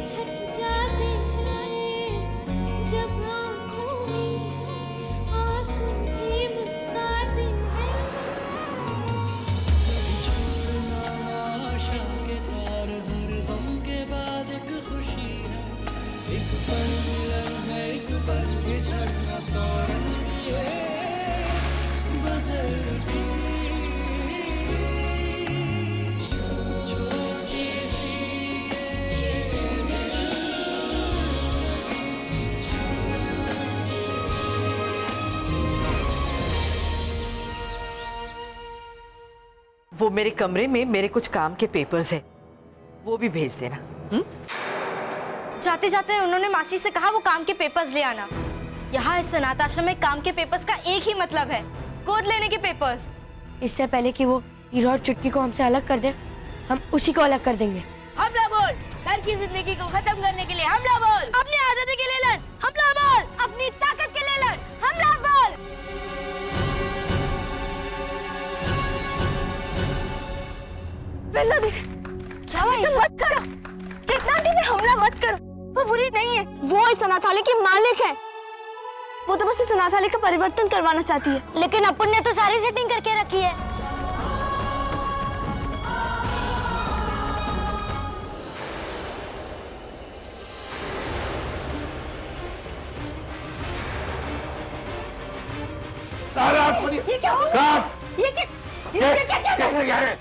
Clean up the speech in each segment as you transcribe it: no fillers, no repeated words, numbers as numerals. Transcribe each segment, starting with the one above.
छट जाते हैं जब आँखों में आंसू भी मुस्काते हैं। कभी छोड़ना आशा के तार, हर गम के बाद एक खुशी है, एक पल मिलन है, एक पल बिछड़ना, सौ रंग ये बदलती छोटी सी ये जिंदगी, छोटी सी। वो मेरे कमरे में मेरे कुछ काम के पेपर्स हैं, वो भी भेज देना। जाते जाते उन्होंने मासी से कहा वो काम के पेपर्स ले आना। यहाँ इस अनाथ आश्रम में काम के पेपर्स का एक ही मतलब है, गोद लेने के पेपर्स। इससे पहले कि वो हीरो और चुटकी को हमसे अलग कर दे, हम उसी को अलग कर देंगे। हमला बोल, घर की जिंदगी को खत्म करने के लिए हमला बोल, अपनी आजादी के लिए लड़, हमला बोल, अपनी ताकत के लिए लड़, हमला बोल। बेला दीदी, मत करो, चेतना दीदी, हमला मत करो, वो बुरी नहीं है, वो इस अनाथालय की मालिक है। वो तो बस इस अनाथालय का परिवर्तन करवाना चाहती है। लेकिन अपन ने तो सारी सेटिंग करके रखी है। सारा ये क्या हो रहा है? ये क्या कैसे क्या है?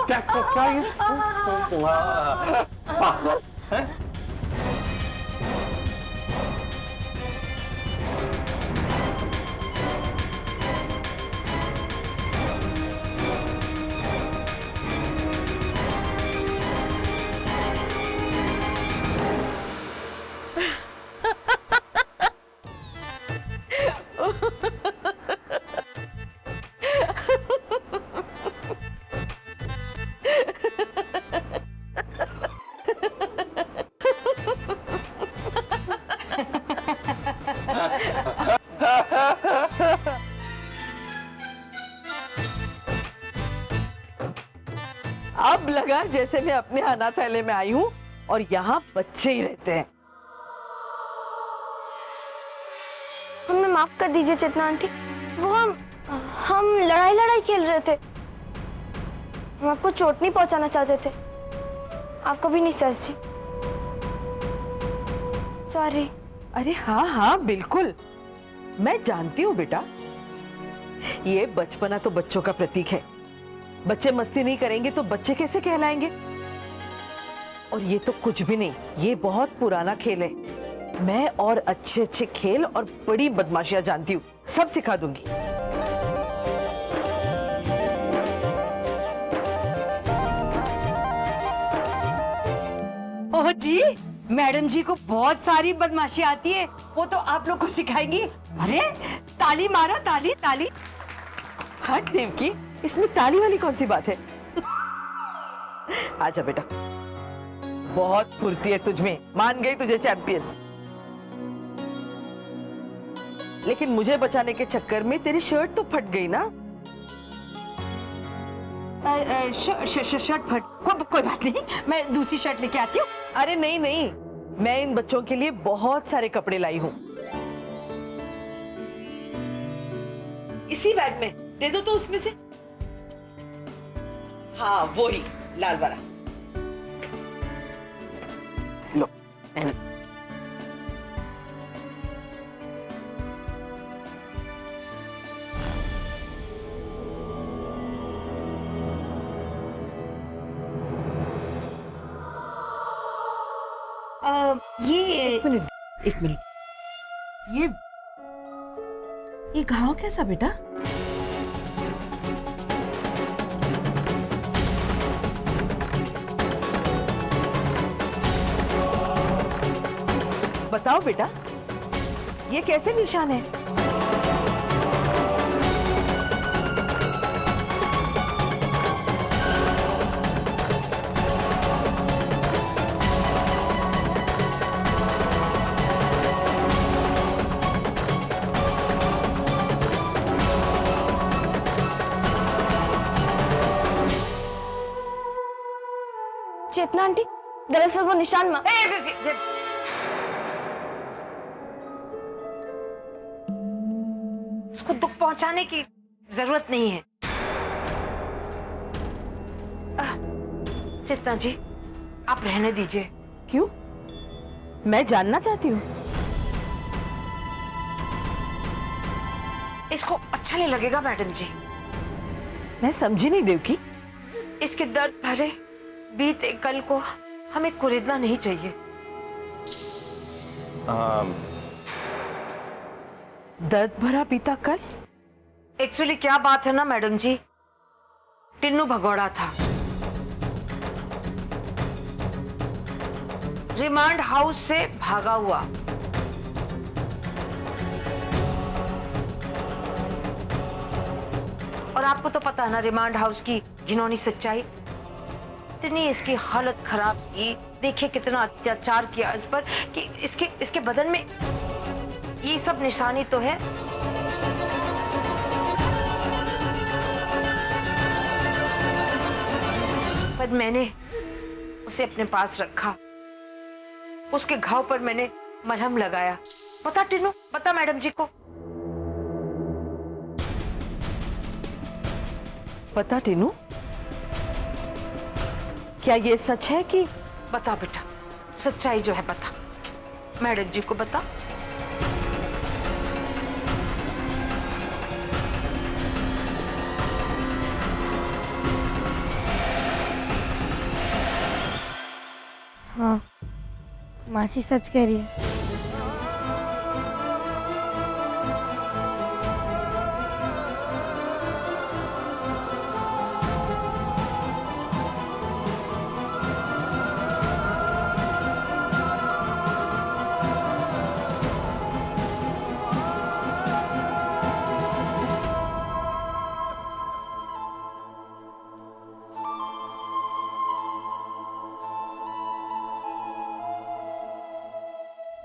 क्या क्या क्या ये पागल है? अब लगा जैसे मैं अपने अनाथालय में आई हूँ और यहाँ बच्चे ही रहते हैं। हमें माफ कर दीजिए चेतना आंटी, वो हम लड़ाई खेल रहे थे। हम आपको चोट नहीं पहुंचाना चाहते थे, आपको भी नहीं सर जी, सॉरी। अरे हाँ हाँ बिल्कुल, मैं जानती हूँ बेटा, ये बचपना तो बच्चों का प्रतीक है। बच्चे मस्ती नहीं करेंगे तो बच्चे कैसे कहलाएंगे? और ये तो कुछ भी नहीं, ये बहुत पुराना खेल है। मैं और अच्छे अच्छे खेल और बड़ी बदमाशियां जानती हूँ, सब सिखा दूंगी। ओह जी, मैडम जी को बहुत सारी बदमाशी आती है, वो तो आप लोग को सिखाएंगी। अरे ताली मारो, ताली ताली। हट देवकी, इसमें ताली वाली कौन सी बात है? आजा बेटा, बहुत फुर्ती है तुझमें, मान गई तुझे चैंपियन। लेकिन मुझे बचाने के चक्कर में तेरी शर्ट तो फट गई ना? शर्ट फट, कोई बात नहीं, मैं दूसरी शर्ट लेके आती हूँ। अरे नहीं नहीं, मैं इन बच्चों के लिए बहुत सारे कपड़े लाई हूँ। इसी बैग में दे दो तो उसमें से। हाँ वो ही लाल वाला लो। ये एक मिनट, ये घाव कैसा बेटा? बताओ बेटा, ये कैसे निशान है? चेतना आंटी, दरअसल वो निशान माँ। उसको दुख पहुंचाने की जरूरत नहीं है। चेतना जी, आप रहने दीजिए। क्यों? मैं जानना चाहती हूँ। इसको अच्छा नहीं लगेगा मैडम जी। मैं समझी नहीं देवकी। इसके दर्द भरे बीते कल को हमें कुरेदना नहीं चाहिए। दर्द भरा बीता कल? एक्चुअली क्या बात है ना मैडम जी, टिन्नू भगोड़ा था। रिमांड हाउस से भागा हुआ। और आपको तो पता है ना रिमांड हाउस की घिनौनी सच्चाई। इतनी इसकी हालत खराब की, देखिए कितना अत्याचार किया इस पर कि इसके बदन में ये सब निशानी तो है। पर मैंने उसे अपने पास रखा, उसके घाव पर मैंने मरहम लगाया। पता टिन्नू, पता मैडम जी को? पता टीनू? क्या ये सच है कि? बता बेटा, सच्चाई जो है बता, मैडम जी को बता। हाँ, मासी सच कह रही है।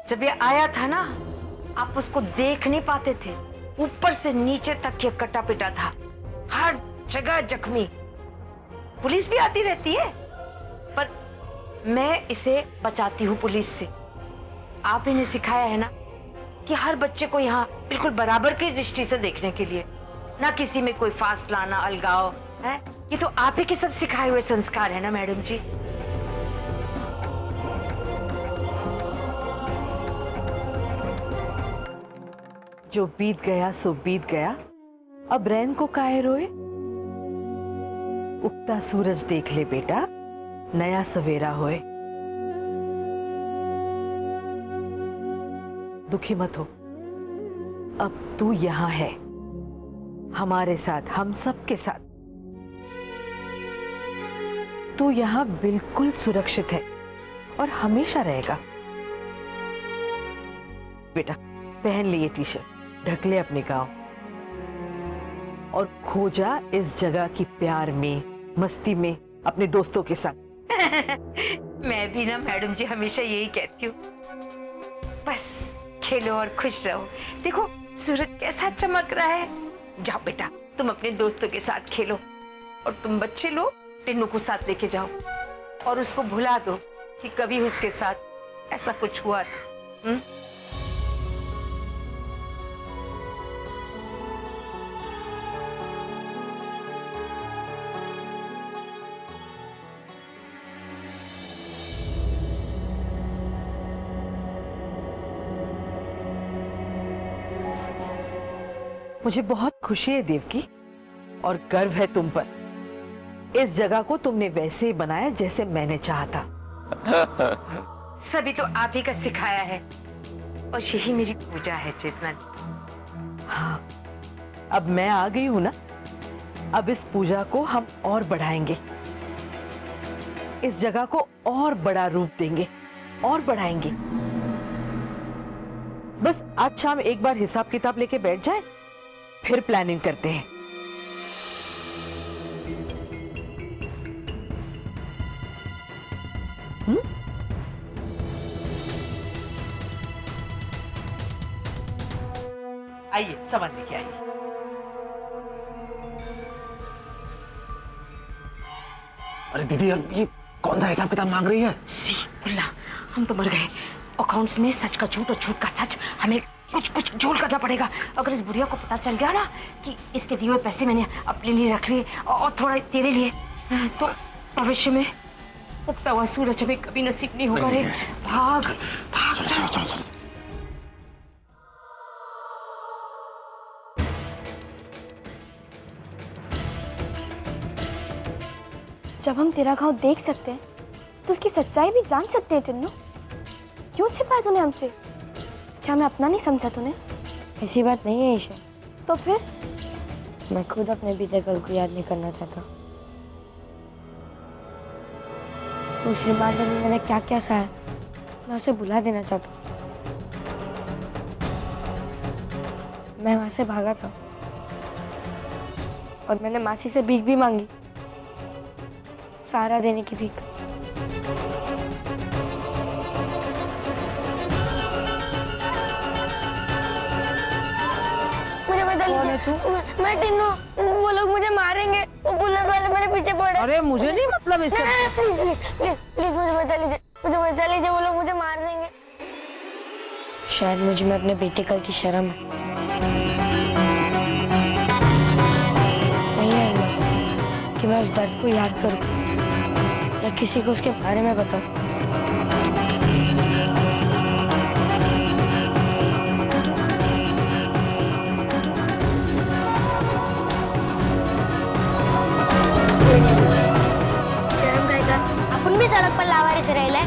जब ये आया था ना, आप उसको देख नहीं पाते थे। ऊपर से नीचे तक ये कटा पिटा था, हर जगह जख्मी। पुलिस भी आती रहती है, पर मैं इसे बचाती हूँ पुलिस से। आप ही ने सिखाया है ना कि हर बच्चे को यहाँ बिल्कुल बराबर की दृष्टि से देखने के लिए, ना किसी में कोई फासला ना अलगाव है। ये तो आप ही के सब सिखाए हुए संस्कार है ना मैडम जी। जो बीत गया सो बीत गया, अब रैन को काहे रोए। उगता सूरज देख ले बेटा, नया सवेरा होए। दुखी मत हो, अब तू यहां है हमारे साथ, हम सब के साथ। तू यहां बिल्कुल सुरक्षित है और हमेशा रहेगा। बेटा पहन लिए टी शर्ट, ढक ले अपने गांव और खो जा इस जगह की प्यार में, मस्ती में, अपने दोस्तों के संग। मैं भी ना मैडम जी हमेशा यही कहती हूँ, बस खेलो और खुश रहो। देखो सूरज कैसा चमक रहा है। जाओ बेटा, तुम अपने दोस्तों के साथ खेलो, और तुम बच्चे लोग टिन्नू को साथ लेके जाओ और उसको भुला दो कि कभी उसके साथ ऐसा कुछ हुआ था। मुझे बहुत खुशी है देवकी, और गर्व है तुम पर। इस जगह को तुमने वैसे ही बनाया जैसे मैंने चाहा था। सभी तो आप ही का सिखाया है, और यही मेरी पूजा है चेतना जी। हाँ, अब मैं आ गई हूं ना, अब इस पूजा को हम और बढ़ाएंगे, इस जगह को और बड़ा रूप देंगे और बढ़ाएंगे। बस आज शाम एक बार हिसाब किताब लेके बैठ जाए, फिर प्लानिंग करते हैं। आइए सामान लेके आइए। अरे दीदी यार, ये कौन सा हिसाब किताब मांग रही है? सी मुल्ला, हम तो मर गए। अकाउंट्स में सच का झूठ और झूठ का सच, हमें कुछ कुछ झोल करना पड़ेगा। अगर इस बुढ़िया को पता चल गया ना कि इसके दिए हुए पैसे मैंने अपने लिए रख लिए और थोड़ा तेरे लिए, तो भविष्य में उगता हुआ सूरज हमें कभी नसीब नहीं होगा रे। भाग भाग चलो चलो चलो। जब हम तेरा घाव देख सकते हैं तो उसकी सच्चाई भी जान सकते हैं टिन्नू। क्यों छिपाया तूने हमसे? क्या मैं अपना नहीं समझा तूने? ऐसी बात नहीं है ईशा। तो फिर? मैं खुद अपने बीते कल को याद नहीं करना चाहता। उस रिमांडर में मैंने क्या क्या सहा, मैं उसे भुला देना चाहता हूँ। मैं वहां से भागा था और मैंने मासी से भीख भी मांगी, सहारा देने की भीख। मुझे बता लीजिए, मैं टिन्नू, वो लोग मुझे मारेंगे, वो पुलिस वाले मेरे पीछे पड़े। अरे मुझे नहीं मतलब इससे। प्लीज प्लीज प्लीज प्लीज मुझे बचा लीजिए, वो लोग मुझे मार देंगे। शायद मुझ में अपने बेटे कल की शर्म है। नहीं है हिम्मत कि मैं उस दर्द को याद करूं या किसी को उसके बारे में बताऊं। शर्म करेगा, अपन भी सड़क पर लावारिस रह ले।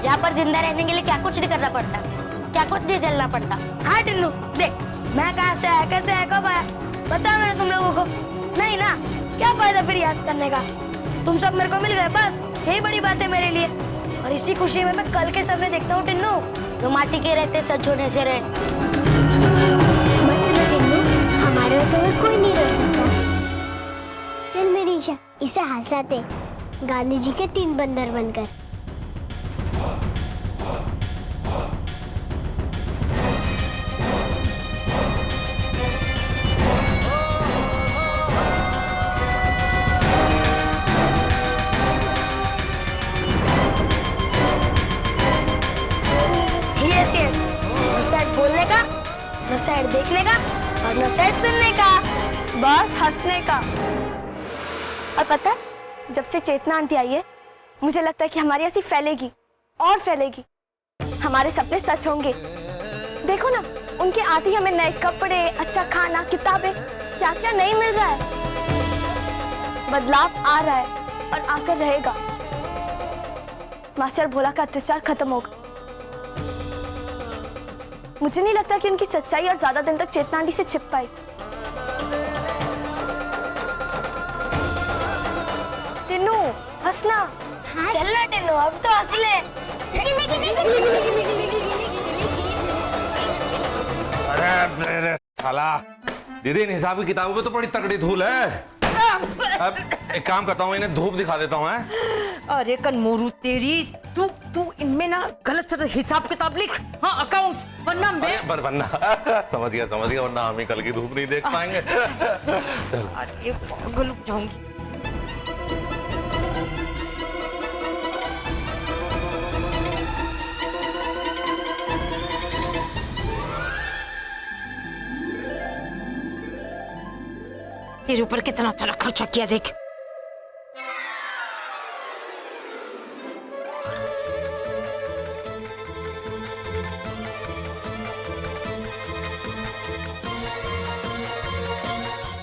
यहाँ पर जिंदा रहने के लिए क्या कुछ नहीं करना पड़ता, क्या कुछ नहीं चलना पड़ता। हाँ टिन्नू देख, मैं कहाँ से आया, कैसे आया, कब आया, बता मैंने तुम लोगों को नहीं ना। क्या फायदा फिर याद करने का? तुम सब मेरे को मिल गए, बस यही बड़ी बात है मेरे लिए। और इसी खुशी में मैं कल के सपने देखता हूँ टिन्नू। तो मासी के रहते सच होने से रहे। टिन्नू, हमारे तो कोई नहीं रह सकता। चल मेरी ईशा, इसे हंसाते गांधी जी के 3 बंदर बनकर। यस, न साइड बोलने का, न साइड देखने का और न साइड सुनने का, बस हंसने का। और पता है, जब से चेतना आंटी आई है मुझे लगता है कि हमारी हंसी फैलेगी और फैलेगी। हमारे सपने सच होंगे। देखो ना, उनके आते ही हमें नए कपड़े, अच्छा खाना, किताबें, क्या क्या नहीं मिल रहा है। बदलाव आ रहा है और आकर रहेगा। मास्टर भोला का अत्याचार खत्म होगा। मुझे नहीं लगता कि उनकी सच्चाई और ज्यादा दिन तक चेतना आंटी से छिप पाई। टिन्नू हंसना। हाँ? चलना टिन्नू, अब तो हंस ले। अरे साला, दीदी इन हिसाब की किताबों पे तो बड़ी तगड़ी धूल है। अब एक काम करता हूँ, इन्हें धूप दिखा देता हूँ। अरे कनमोरू तेरी, तू इनमें ना गलत से हिसाब किताब लिख। हाँ अकाउंट्स, वरना मैं वरना समझ गया वरना हम ही कल की धूप नहीं देख पाएंगे। अरे पागल हो जाऊंगी। तेरे ऊपर कितना सारा खर्चा किया देख।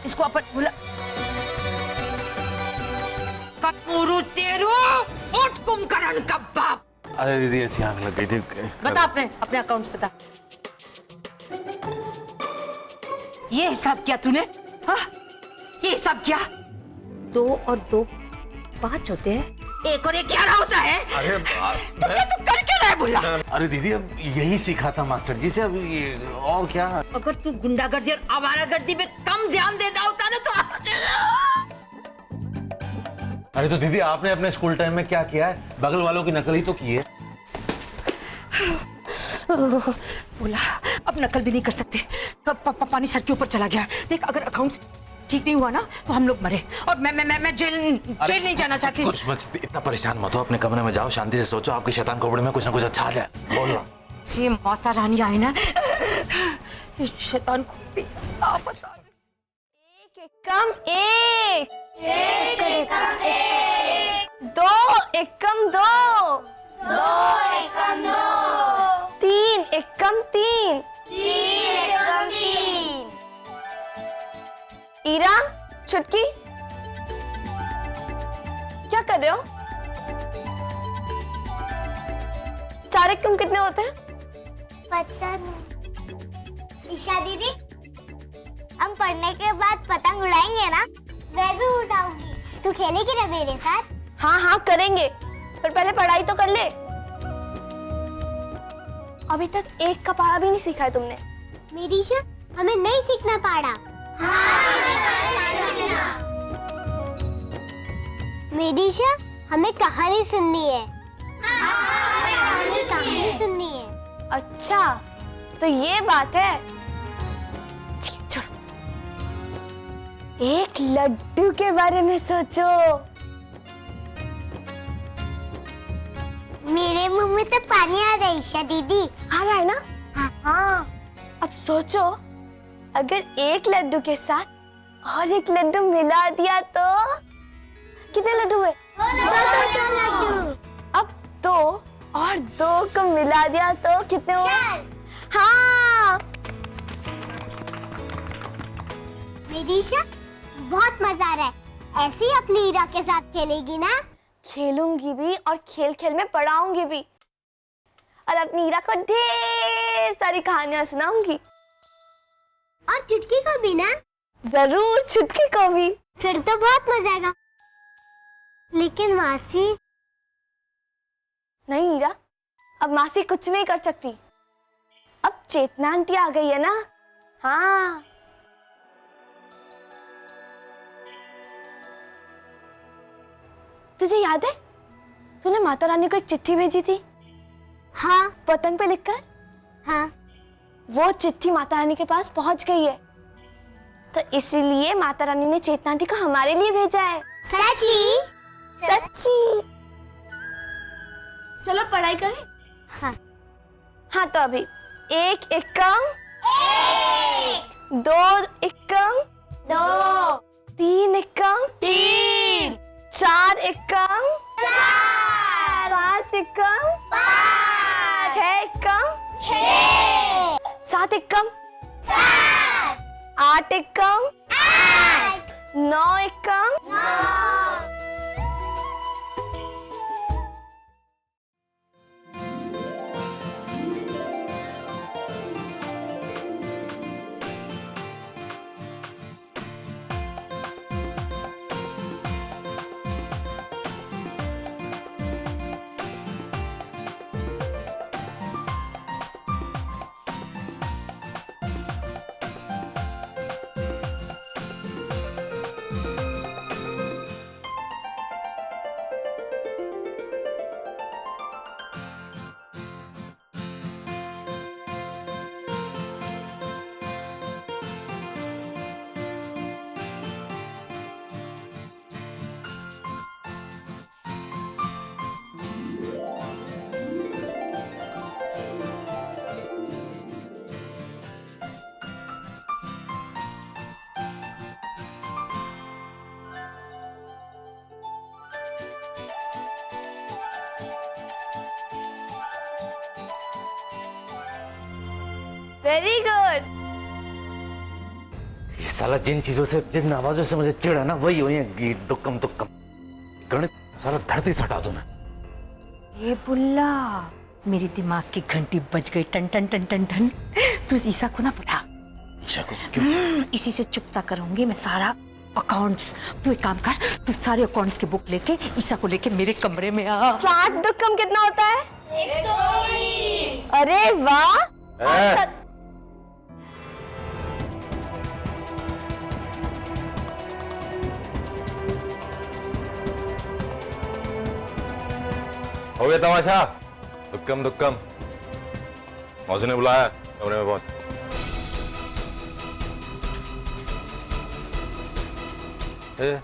इसको अपन भूला। कपूरू तेरू, उठ कुंभकर्ण का बाप। अरे दीदी ऐसी आग लग गई थी। बता अपने अकाउंट्स बता। ये हिसाब किया तूने? हाँ? ये हिसाब क्या? 2 और 2 5 होते हैं, 1 और 1 11 होता है। अरे तो क्या तू कर क्या रहा है बुल्ला? अरे दीदी अब यही सीखा था मास्टर जी से, अब ये और क्या। अगर तू गुंडागर्दी और आवारागर्दी में कम ध्यान देता होता ना तो। अरे तो दीदी आपने अपने स्कूल टाइम में क्या किया है? बगल वालों की नकल ही तो की है। बोला अब नकल भी नहीं कर सकते। पानी सर के ऊपर चला गया। देख अगर अकाउंट्स ठीक नहीं हुआ ना तो हम लोग मरे, और मैं जेल नहीं जाना चाहती। कुछ मत, इतना परेशान मत हो, अपने कमरे में जाओ, शांति से सोचो, आपकी शैतान खोपड़ी में कुछ ना कुछ अच्छा आ जाए। बोलो। ये माता रानी आई ना, शैतान खोपड़ी आफत आ गई। एक कम एक, एक कम एक, दो एक कम दो, दो एक कम दो, तीन एक कम तीन, तीन एक कम तीन। ईरा, छुटकी, क्या कर रहे हो? चार एक कम कितने होते हैं? पता नहीं। ईशा दीदी, हम पढ़ने के बाद पतंग उड़ाएंगे ना? मैं भी उड़ाऊंगी। तू खेलेगी ना मेरे साथ? हाँ हाँ करेंगे, पर पहले पढ़ाई तो कर ले। अभी तक एक का पढ़ा भी नहीं सीखा है तुमने। मेरी ईशा, हमें नहीं सीखना पड़ा। मेरी ईशा, हमें कहानी सुननी है। कहानी सुननी है। अच्छा, तो ये बात है। ठीक है, छोड़ो। एक लड्डू के बारे में सोचो। मेरे मुंह में तो पानी आ रहा है ईशा दीदी। आ रहा है ना? हाँ। अब सोचो, अगर एक लड्डू के साथ और एक लड्डू मिला दिया तो कितने लड्डू हुए? लड्डू। अब दो और दो को मिला दिया तो कितने हुए? हाँ। मेरी ईशा, बहुत मजा आ रहा है। ऐसे ही अपनी ईरा के साथ खेलेगी ना? खेलूंगी भी और खेल खेल में पढ़ाऊंगी भी, और अपनी ईरा को ढेर सारी कहानियां सुनाऊंगी। और चुटकी को भी ना? जरूर, छुटकी को भी। फिर तो बहुत मजा आएगा। लेकिन मासी। नहीं ईरा, अब मासी कुछ नहीं कर सकती। अब चेतना आंटी आ गई है ना। हाँ। तुझे याद है, तूने माता रानी को एक चिट्ठी भेजी थी? हाँ। पतंग पे लिखकर? हाँ। वो चिट्ठी माता रानी के पास पहुंच गई है, तो इसीलिए माता रानी ने चेतना आंटी को हमारे लिए भेजा है। सच्ची? सच्ची। चलो पढ़ाई करें। हाँ। हाँ, तो अभी एक एकम, एक, दो एकम, दो, तीन एकम, तीन, चार एकम, चार, पांच एकम, पाँच, छह एकम, छह, सात एकम, सात, आठ एकम, आठ, नौ एकम, नौ। Very good. ये साला जिन चीजों से, जिन आवाजों से मुझे चिढ़ है ना, वही हुई है गीत दुक्कम तुक्कम। गणित साला धरती से हटा दो मैं। ये बुल्ला, मेरी दिमाग की घंटी बज गई, टन टन टन टन टन। तू ईसा को ना बुला। ईशा को क्यों? इसी से चुकता करूंगी मैं सारा अकाउंट्स। तू एक काम कर, तू सारे अकाउंट्स की बुक लेके ईसा को लेके मेरे कमरे में आ। 60 दुक्कम कितना होता है? 120। अरे वाह। हो गया तमाशा? दुक्कम दुक्कम। मौसी ने बुलाया, कमरे में पहुंच। ए,